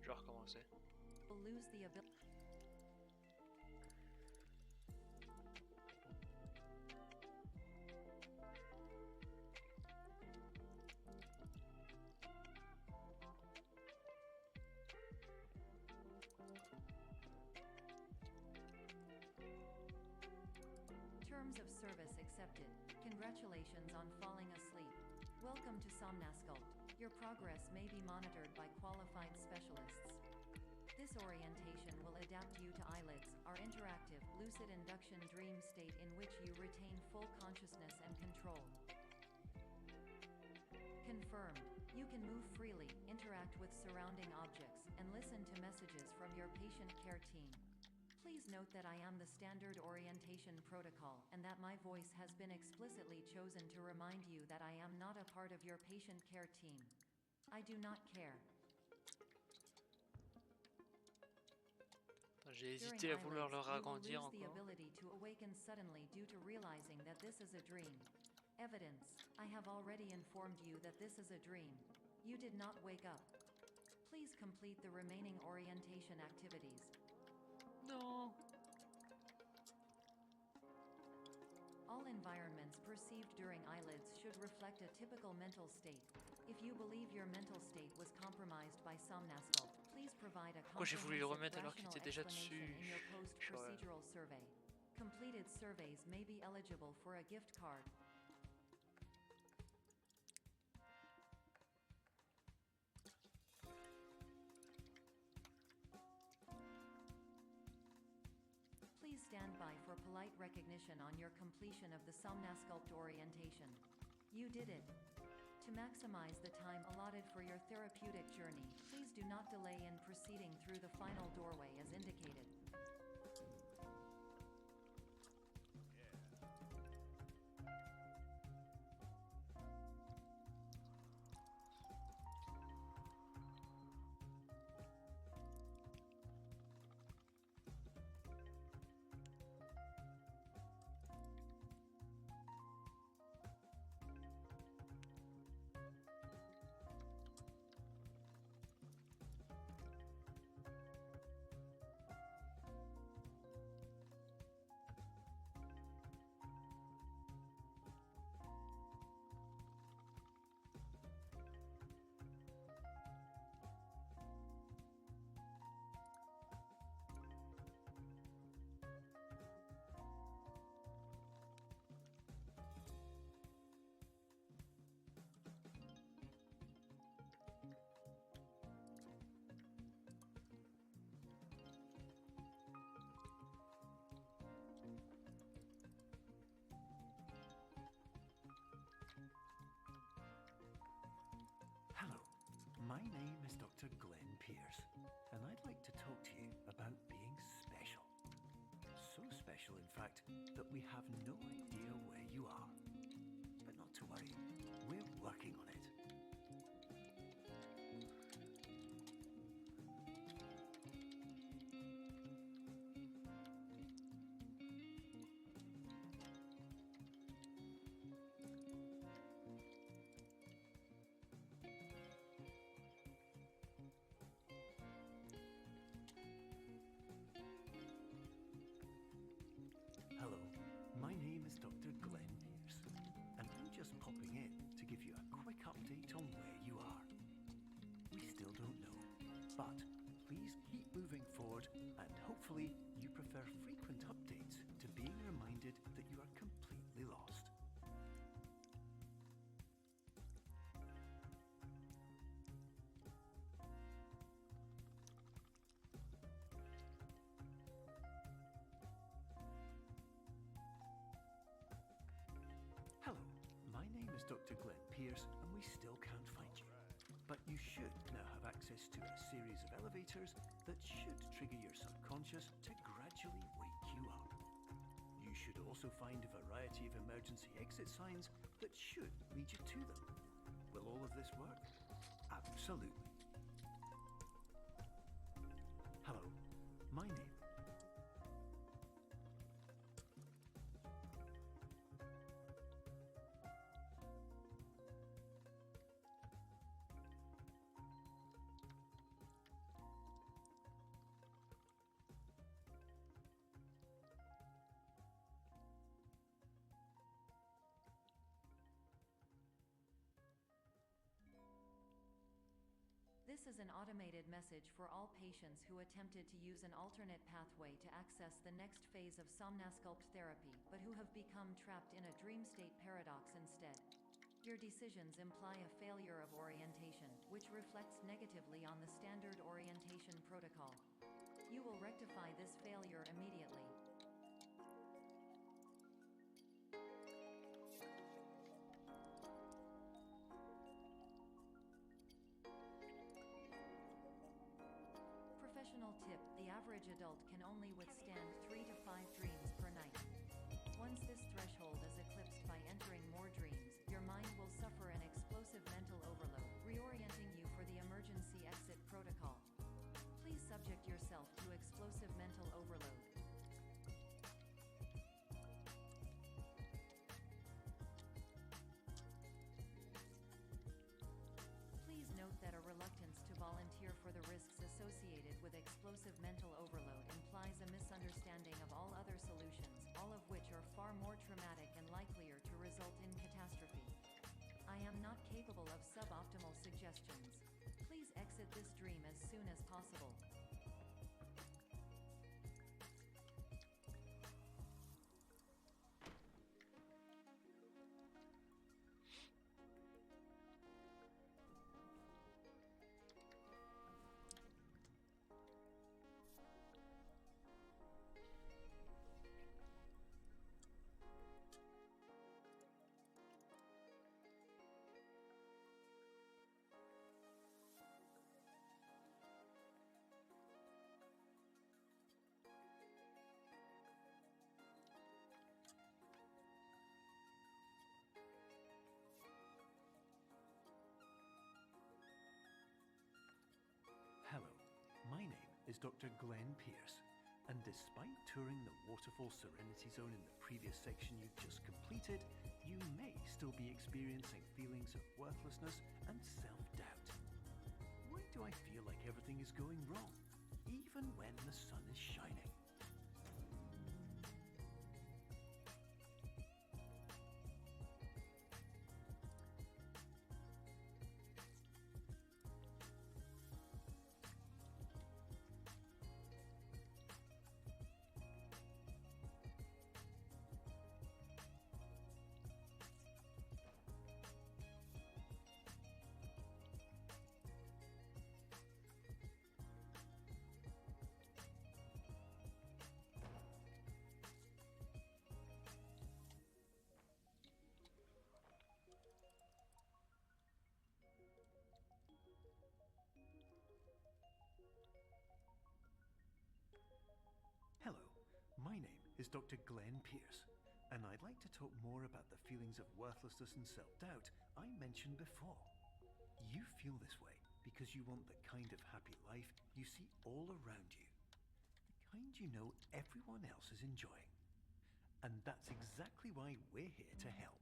Je vais recommencer. Lose the ability. Terms of service accepted. Congratulations on falling asleep. Welcome to Somnasculpt. Your progress may be monitored by qualified specialists. This orientation will adapt you to eyelids, our interactive, lucid induction dream state in which you retain full consciousness and control. Confirmed. You can move freely, interact with surrounding objects, and listen to messages from your patient care team. Please note that I am the standard orientation protocol and that my voice has been explicitly chosen to remind you that I am not a part of your patient care team. I do not care. J'ai hésité à vouloir le ragrandir encore. The encore. ability to awaken suddenly due to realizing that this is a dream. Evidence. I have already informed you that this is a dream. You did not wake up. Please complete the remaining orientation activities. No. All environments perceived during eyelids should reflect a typical mental state. If you believe your mental state was compromised by Somnasculpt, please provide a comprehensive rational explanation in your post-procedural survey. Completed surveys may be eligible for a gift card. Please stand by for polite recognition on your completion of the Somnasculpt orientation. You did it. To maximize the time allotted for your therapeutic journey, please do not delay in proceeding through the final doorway as indicated. Hello, my name is Dr. Glenn Pierce, and I'd like to talk to you about being special. So special, in fact, that we have no idea where you are. But not to worry, we're working on it. Hello, my name is Dr. Glenn Pierce, and I'm just popping in to give you a quick update on where you are. We still don't know, but please keep moving forward, and hopefully you prefer frequent updates to being reminded that you are completely lost. Hello, my name is Dr. Glenn Pierce, and we still can't find you. But you should now have access to a series of elevators that should trigger your subconscious to gradually wake you up. You should also find a variety of emergency exit signs that should lead you to them. Will all of this work? Absolutely. Hello, my name This is an automated message for all patients who attempted to use an alternate pathway to access the next phase of Somnasculpt therapy, but who have become trapped in a dream state paradox instead. Your decisions imply a failure of orientation, which reflects negatively on the standard orientation protocol. You will rectify this failure immediately. Professional tip: the average adult can only withstand 3 to 5 dreams per night. Once this threshold is eclipsed by entering more dreams, your mind will suffer an explosive mental overload, reorienting you for the emergency exit protocol. Please subject yourself to explosive mental overload. Please note that a reluctance to volunteer for the risks associated with explosive mental overload implies a misunderstanding of all other solutions, all of which are far more traumatic and likelier to result in catastrophe. I am not capable of suboptimal suggestions. Please exit this dream as soon as possible. Hello, my name is Dr. Glenn Pierce, and despite touring the Waterfall Serenity Zone in the previous section you've just completed, you may still be experiencing feelings of worthlessness and self-doubt. Why do I feel like everything is going wrong, even when the sun is shining? Hello, my name is Dr. Glenn Pierce, and I'd like to talk more about the feelings of worthlessness and self-doubt I mentioned before. You feel this way because you want the kind of happy life you see all around you, the kind you know everyone else is enjoying. And that's exactly why we're here to help.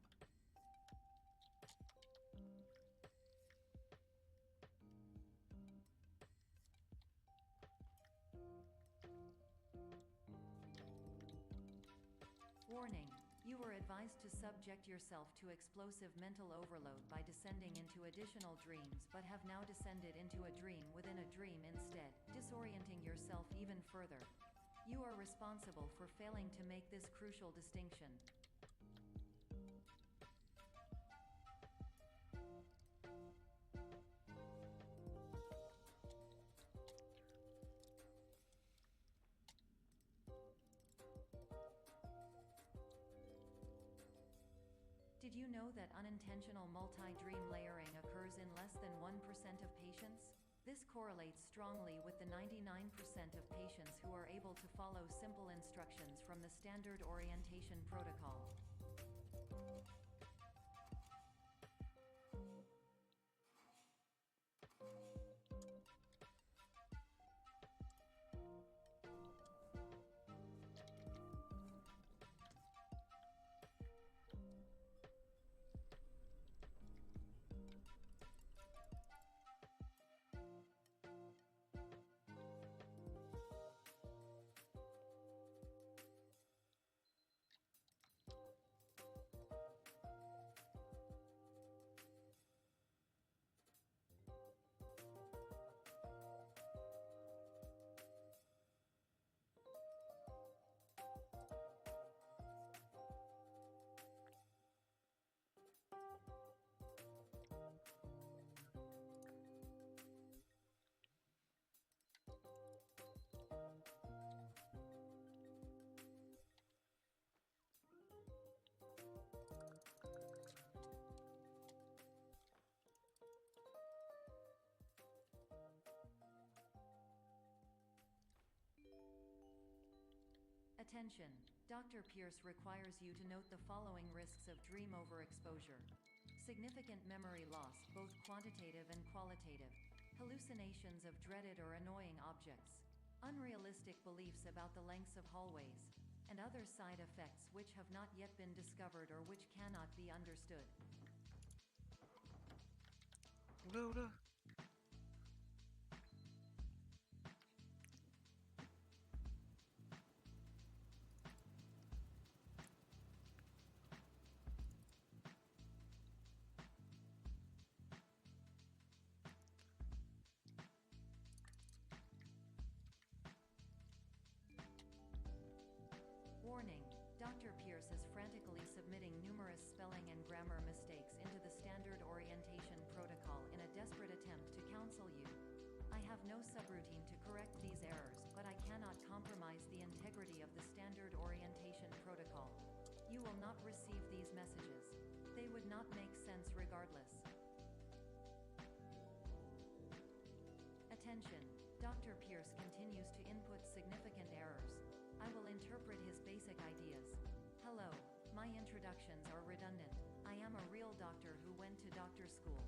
Warning: you were advised to subject yourself to explosive mental overload by descending into additional dreams, but have now descended into a dream within a dream instead, disorienting yourself even further. You are responsible for failing to make this crucial distinction. Did you know that unintentional multi-dream layering occurs in less than 1% of patients? This correlates strongly with the 99% of patients who are able to follow simple instructions from the standard orientation protocol. Attention! Dr. Pierce requires you to note the following risks of dream overexposure. Significant memory loss, both quantitative and qualitative. Hallucinations of dreaded or annoying objects. Unrealistic beliefs about the lengths of hallways. And other side effects which have not yet been discovered or which cannot be understood. Oula, oula. Warning: Dr. Pierce is frantically submitting numerous spelling and grammar mistakes into the standard orientation protocol in a desperate attempt to counsel you. I have no subroutine to correct these errors, but I cannot compromise the integrity of the standard orientation protocol. You will not receive these messages. They would not make sense regardless. Attention! Dr. Pierce continues to input significant errors. I will interpret his basic ideas. Hello, my introductions are redundant. I am a real doctor who went to doctor school.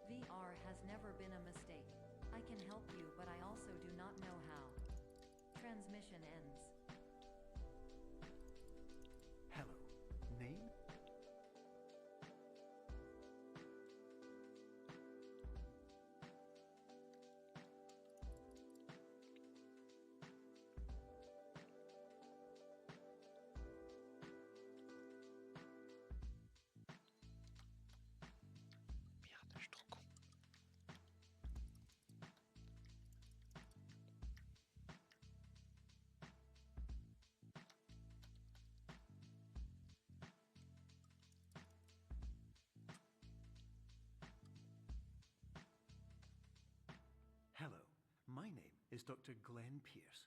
VR has never been a mistake. I can help you, but I also do not know how. Transmission ends. Hello. Name? Merde, je suis trop con. Hello, my name is Dr. Glenn Pierce.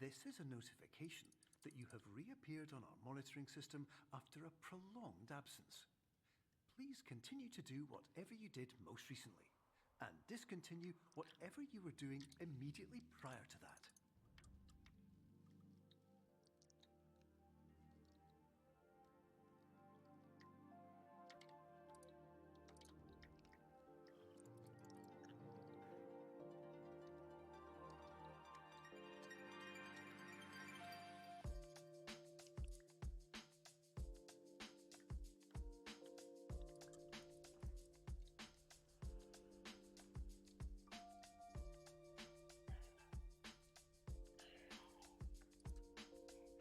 This is a notification that you have reappeared on our monitoring system after a prolonged absence. Please continue to do whatever you did most recently, and discontinue whatever you were doing immediately prior to that.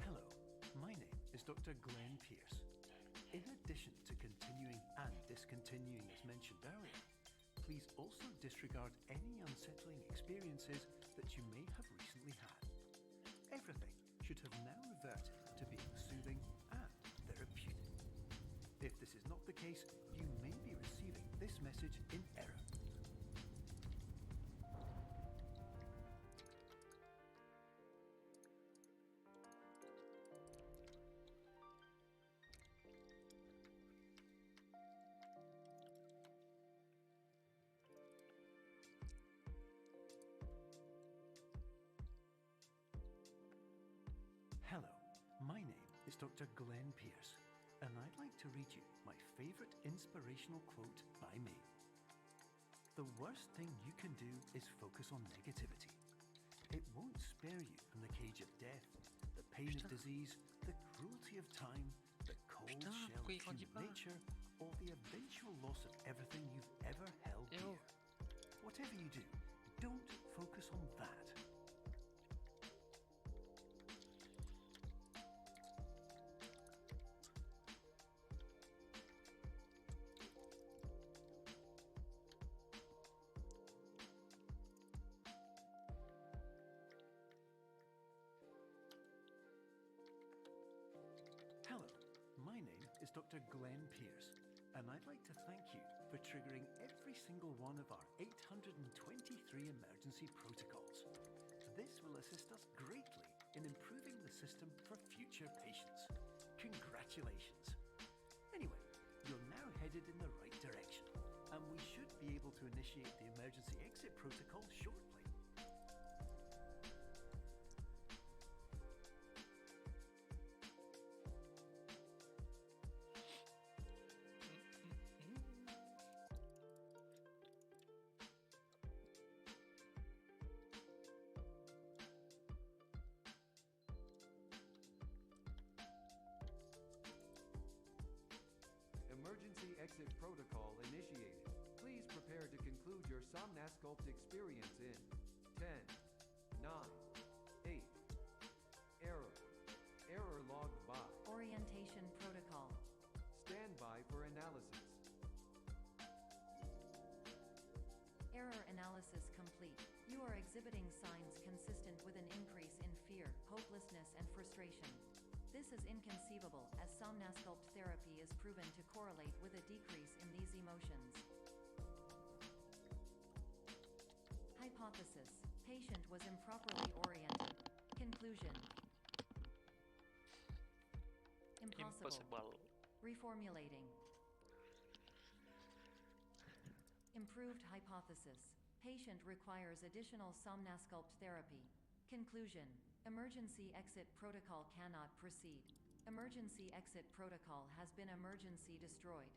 Hello, my name is Dr. Glenn Pierce. In addition to continuing and discontinuing as mentioned earlier, please also disregard any unsettling experiences that you may have recently had. Everything should have now reverted to being soothing and therapeutic. If this is not the case, you may be receiving this message in error. Hello, my name is Dr. Glenn Pierce, and I'd like to read you my favorite inspirational quote by me. The worst thing you can do is focus on negativity. It won't spare you from the cage of death, the pain of disease, the cruelty of time, the cold Putain, shell pourquoi il of grandit human pas? nature, or the eventual loss of everything you've ever held Eh oh. dear. Whatever you do, don't focus on that. Hello, my name is Dr. Glenn Pierce, and I'd like to thank you for triggering every single one of our 823 emergency protocols. This will assist us greatly in improving the system for future patients. Congratulations! Anyway, you're now headed in the right direction, and we should be able to initiate the emergency exit protocol shortly. exit protocol initiated. Please prepare to conclude your Somnasculpt experience in 10, 9, 8. Error. Error logged by. Orientation protocol. Stand by for analysis. Error analysis complete. You are exhibiting signs consistent with an increase in fear, hopelessness, and frustration. This is inconceivable, as Somnasculpt therapy is proven to correlate with a decrease in these emotions. Hypothesis. Patient was improperly oriented. Conclusion. Impossible. Reformulating. Improved hypothesis. Patient requires additional Somnasculpt therapy. Conclusion. Emergency exit protocol cannot proceed. Emergency exit protocol has been emergency destroyed.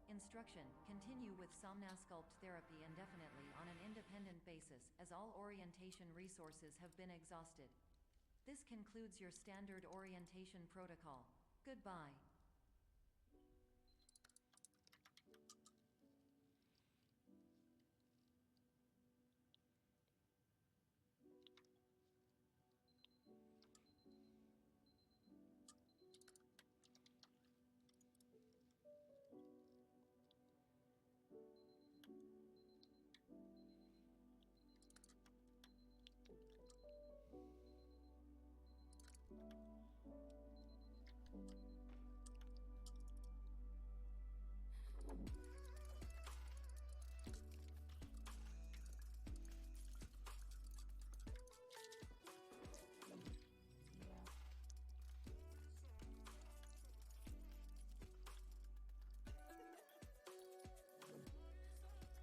Instruction. Continue with Somnasculpt therapy indefinitely on an independent basis, as all orientation resources have been exhausted. This concludes your standard orientation protocol. Goodbye.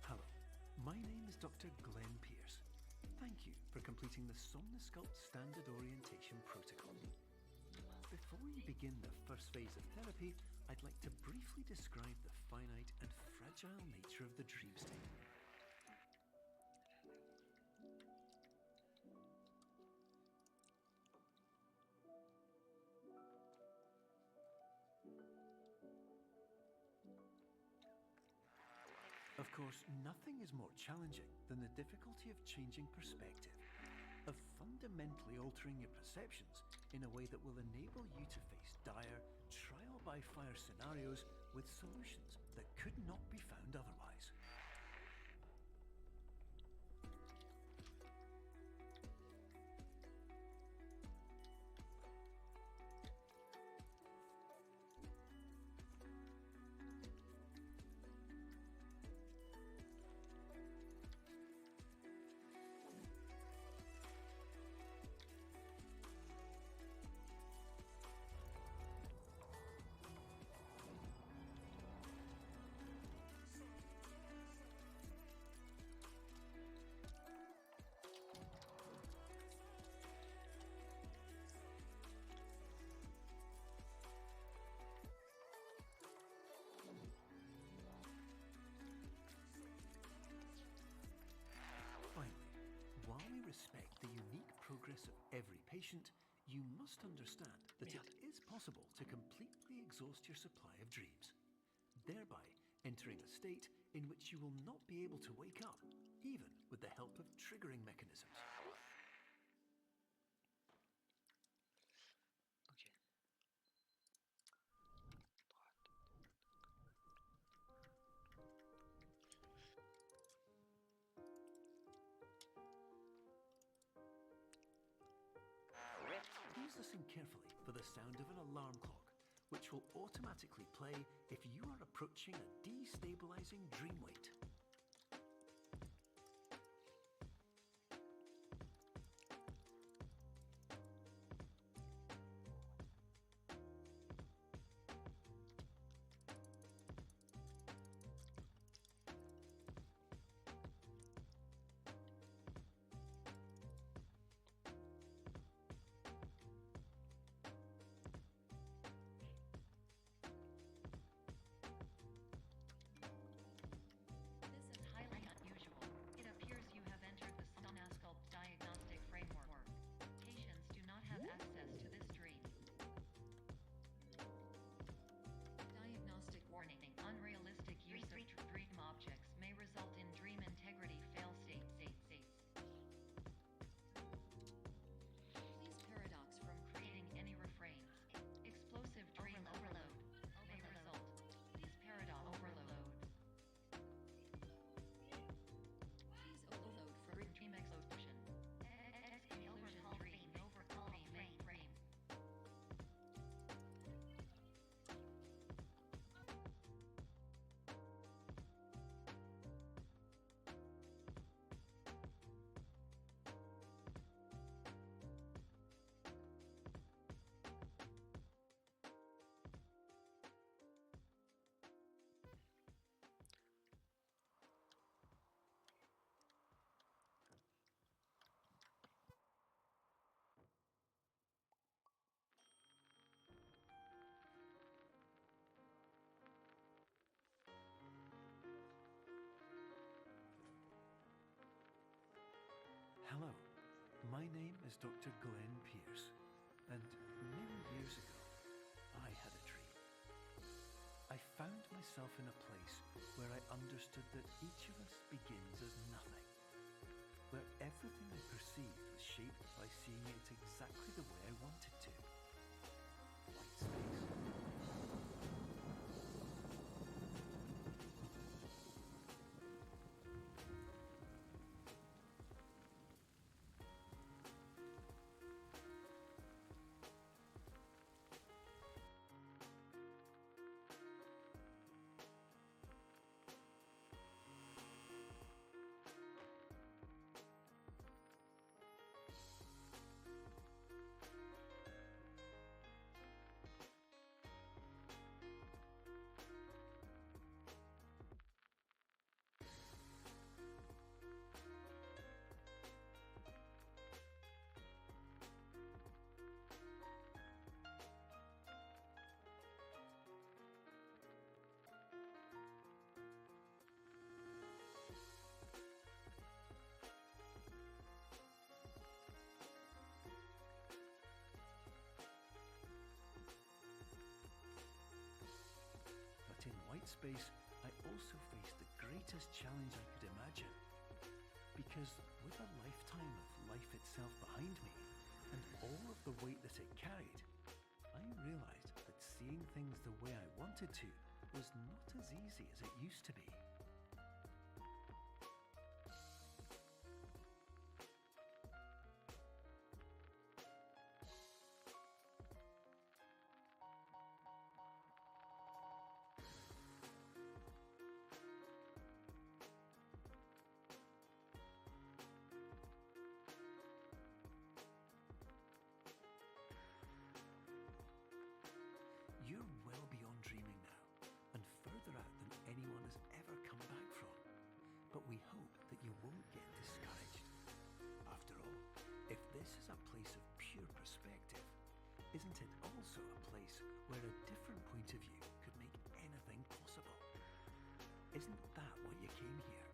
Hello, my name is Dr. Glenn Pierce. Thank you for completing the Somnasculpt Standard Orientation Protocol. Before you begin the first phase of therapy, I'd like to briefly describe the finite and fragile nature of the dream state. Of course, nothing is more challenging than the difficulty of changing perspective, of fundamentally altering your perceptions in a way that will enable you to face dire, trial-by-fire scenarios with solutions that could not be found otherwise. Respect the unique progress of every patient, you must understand that it is possible to completely exhaust your supply of dreams, thereby entering a state in which you will not be able to wake up, even with the help of triggering mechanisms. Please listen carefully for the sound of an alarm clock, which will automatically play if you are approaching a destabilizing dream weight. Hello, my name is Dr. Glenn Pierce, and many years ago, I had a dream. I found myself in a place where I understood that each of us begins as nothing, where everything I perceived was shaped by seeing it exactly the way I wanted to. White space. But in white space, I also faced the greatest challenge I could imagine. Because with a lifetime of life itself behind me, and all of the weight that it carried, I realized that seeing things the way I wanted to was not as easy as it used to be. You're well beyond dreaming now, and further out than anyone has ever come back from. But we hope that you won't get discouraged. After all, if this is a place of pure perspective, isn't it also a place where a different point of view could make anything possible? Isn't that what you came here